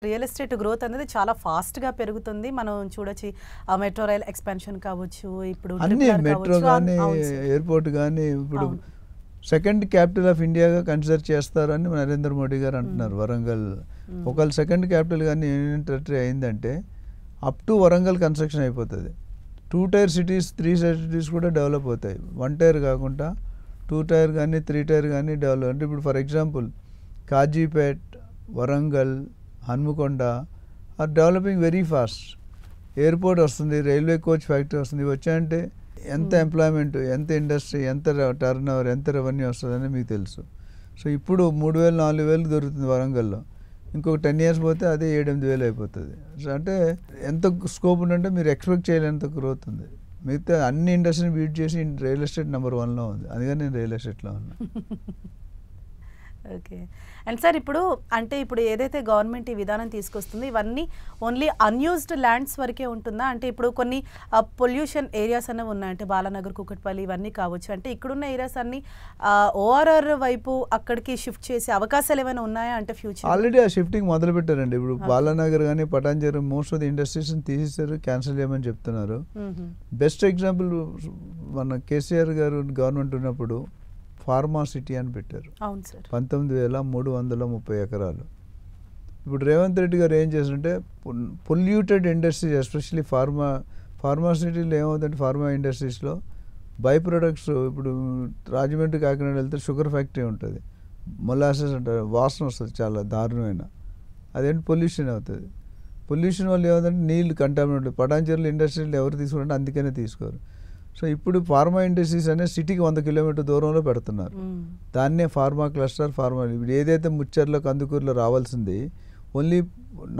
Real estate growth అనేది చాలా ఫాస్ట్గా పెరుగుతుంది. మనం చూడొచ్చు మెట్రో రైల్ ఎక్స్పాన్షన్ కావచ్చు, ఇప్పుడు అన్ని మెట్రో కానీ ఎయిర్పోర్ట్ కానీ ఇప్పుడు సెకండ్ క్యాపిటల్ ఆఫ్ ఇండియాగా కన్సిడర్ చేస్తారని నరేంద్ర మోడీ గారు అంటున్నారు. వరంగల్ ఒకవేళ సెకండ్ క్యాపిటల్ కానీ యూనియన్ టెరిటరీ అయిందంటే అప్ టు వరంగల్ కన్స్ట్రక్షన్ అయిపోతుంది. 2 టైర్ సిటీస్ 3 టైర్ సిటీస్ కూడా డెవలప్ అవుతాయి. 1 టైర్ కాకుండా 2 టైర్ కానీ 3 టైర్ కానీ డెవలప్. అంటే ఇప్పుడు for example Kazipet, Warangal, Hanamkonda are developing very fast. Airport వస్తుంది, రైల్వే కోచ్ ఫ్యాక్టరీ వస్తుంది. వచ్చాయంటే ఎంత ఎంప్లాయ్మెంట్, ఎంత ఇండస్ట్రీ, ఎంత టర్న్ ఓవర్, ఎంత రెవెన్యూ వస్తుందని మీకు తెలుసు. సో ఇప్పుడు 3,000-4,000 దొరుకుతుంది వరంగల్లో. ఇంకొక 10 years పోతే అదే 7,000-8,000 అయిపోతుంది. సో అంటే ఎంత స్కోప్ ఉందంటే మీరు ఎక్స్పెక్ట్ చేయలేనంత గ్రోత్ ఉంది. మిగతా అన్ని ఇండస్ట్రీని బీట్ చేసి రియల్ ఎస్టేట్ నెంబర్ 1లో ఉంది. అందుకని నేను రియల్ ఎస్టేట్లో ఉన్నా. ఓకే. అండ్ సార్ ఇప్పుడు ఏదైతే గవర్నమెంట్ ఈ విధానం తీసుకొస్తుంది ఇవన్నీ ఓన్లీ అన్యూజ్డ్ ల్యాండ్స్ వరకే ఉంటుందా? అంటే ఇప్పుడు కొన్ని పొల్యూషన్ ఏరియాస్ అనేవి ఉన్నాయి, అంటే బాలానగర్, కూకట్పల్లి ఇవన్నీ కావచ్చు. అంటే ఇక్కడున్న ఏరియాస్ అన్ని ఓఆర్ఆర్ వైపు అక్కడికి షిఫ్ట్ చేసే అవకాశాలు ఏమైనా ఉన్నాయా అంటే ఫ్యూచర్? ఆల్రెడీ ఆ షిఫ్టింగ్ మొదలు పెట్టారండి. ఇప్పుడు బాలానగర్ కానీ పటాన్చెరు మోస్ట్ ఆఫ్ ది ఇండస్ట్రీస్ని తీసేశారు, క్యాన్సిల్ చేయమని చెప్తున్నారు. బెస్ట్ ఎగ్జాంపుల్ మన కేసీఆర్ గారు గవర్నమెంట్ ఉన్నప్పుడు ఫార్మా సిటీ అని పెట్టారు. 19,330 ఎకరాలు. ఇప్పుడు రేవంత్ రెడ్డి గారు ఏం చేస్తుంటే పొల్యూటెడ్ ఇండస్ట్రీస్ ఎస్పెషల్లీ ఫార్మా సిటీలో ఏమవుతుందంటే ఫార్మా ఇండస్ట్రీస్లో బై ప్రొడక్ట్స్ ఇప్పుడు రాజమండ్రి కాకినాడ వెళ్తే షుగర్ ఫ్యాక్టరీ ఉంటుంది, మొలాసెస్ అంటారు, వాసన వస్తుంది చాలా దారుణమైన. అదేంటి పొల్యూషన్ అవుతుంది. పొల్యూషన్ వల్ల ఏమవుతుందంటే నీళ్ళు కంటామినేట్. పటాన్చెరులో ఇండస్ట్రీలు ఎవరు తీసుకుంటే అందుకనే తీసుకోరు. సో ఇప్పుడు ఫార్మా ఇండస్ట్రీస్ అనేది సిటీకి 100 kilometers దూరంలో పెడుతున్నారు. దాన్నే ఫార్మా క్లస్టర్, ఫార్మా ఇప్పుడు ఏదైతే ముచ్చర్లో కందుకూరులో రావాల్సింది ఓన్లీ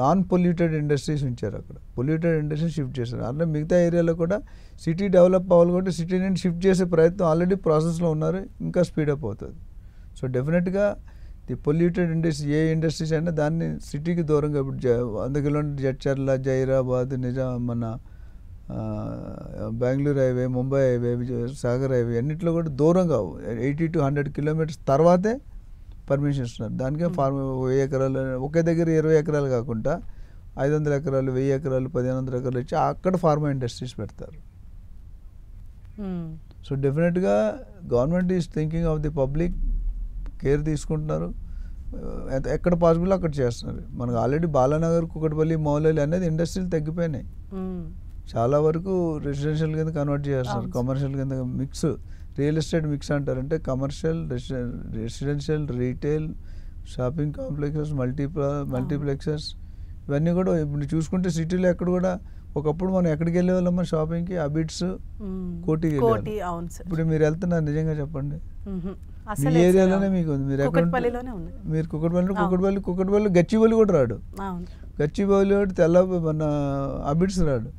నాన్ పొల్యూటెడ్ ఇండస్ట్రీస్ ఉంచారు. అక్కడ పొల్యూటెడ్ ఇండస్ట్రీస్ షిఫ్ట్ చేశారు. అట్లా మిగతా ఏరియాలో కూడా సిటీ డెవలప్ అవ్వాలి కాబట్టి సిటీ నుండి షిఫ్ట్ చేసే ప్రయత్నం ఆల్రెడీ ప్రాసెస్లో ఉన్నారు, ఇంకా స్పీడప్ అవుతుంది. సో డెఫినెట్గా the polluted industry A industries అయినా దాన్ని సిటీకి దూరంగా ఇప్పుడు 100 kilometers జడ్చర్ల, జైరాబాద్, మన Bengaluru highway, Mumbai highway, Sagar highway అన్నింటిలో కూడా దూరంగా 80 to 100 kilometers తర్వాతే పర్మిషన్ ఇస్తున్నారు. దానికే 1000 ఎకరాలు ఒకే దగ్గర 20 ఎకరాలు కాకుండా 500 ఎకరాలు, 1000 ఎకరాలు, 1500 ఎకరాలు ఇచ్చి అక్కడ ఫార్మా ఇండస్ట్రీస్ పెడతారు. సో డెఫినెట్గా government is thinking of the public, care తీసుకుంటున్నారు. ఎక్కడ పాసిబుల్ అక్కడ చేస్తున్నారు. మనకు ఆల్రెడీ బాలానగర్, కూకట్పల్లి, మౌలలి అనేది ఇండస్ట్రీలు తగ్గిపోయినాయి. చాలా వరకు రెసిడెన్షియల్ కింద కన్వర్ట్ చేస్తున్నారు, కమర్షియల్ కింద మిక్స్, రియల్ ఎస్టేట్ మిక్స్ అంటారు. అంటే commercial, residential, retail, shopping complexes, multiplexes ఇవన్నీ కూడా ఇప్పుడు చూసుకుంటే సిటీలో ఎక్కడ కూడా ఒకప్పుడు మనం ఎక్కడికి వెళ్ళే వాళ్ళమ్మా షాపింగ్కి, అబిట్స్, కోటికి వెళ్ళాలి. ఇప్పుడు మీరు వెళ్తున్నారు నిజంగా చెప్పండి, మీ ఏరియాలోనే మీకు ఉంది. మీరు ఎక్కడ మీరు కుకట్పల్లి గచ్చిబౌలి కూడా రాడు. గచ్చిబౌలి తెల్ల మన అబిట్స్ రాడు.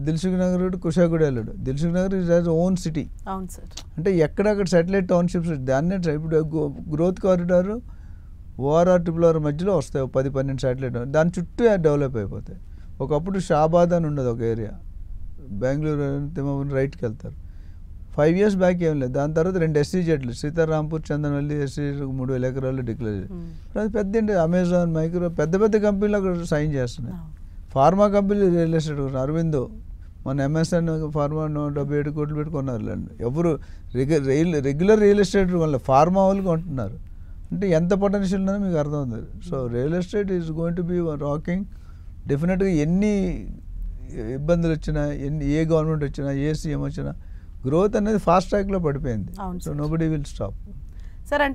దిల్సుఖ్ నగర్, కుషాగూడ వెళ్ళాడు. Dilsukh Nagar is as own city. అంటే ఎక్కడక్కడ సాటిలైట్ టౌన్షిప్స్ దాన్నే ఇప్పుడు గ్రోత్ కారిడార్ ఓఆర్ఆర్, RRR మధ్యలో వస్తాయి 10-12 సాటిలైట్. దాని చుట్టూ డెవలప్ అయిపోతాయి. ఒకప్పుడు షాబాద్ అని ఉండదు ఒక ఏరియా, బెంగళూరు తిమ్మని రైట్కి వెళ్తారు. 5 years బ్యాక్ ఏం లేదు. దాని తర్వాత 2 SEZలు సీతారాంపూర్, చందనవల్లి SEZ 3,000 ఎకరాలు డిక్లేర్ చేశారు. అది పెద్ద అమెజాన్, మైక్రో పెద్ద కంపెనీలు అక్కడ సైన్ చేస్తున్నాయి. ఫార్మా కంపెనీలు రియల్ ఎస్టేట్ అరవిందో మన MSN ఫార్మా 177 కోట్లు పెట్టుకున్నారు. ఎవరు రెగ్యులర్ రియల్ ఎస్టేట్ వల్ల ఫార్మా వాళ్ళు కొంటున్నారు. అంటే ఎంత పొటెన్షియల్ ఉందో మీకు అర్థమవుతుంది. So real estate is going to be rocking. డెఫినెట్గా ఎన్ని ఇబ్బందులు వచ్చినా, ఏ గవర్నమెంట్ వచ్చినా, ఏ సీఎం వచ్చినా గ్రోత్ అనేది ఫాస్ట్ ట్రాక్లో పడిపోయింది. So nobody will stop. Sir అంటే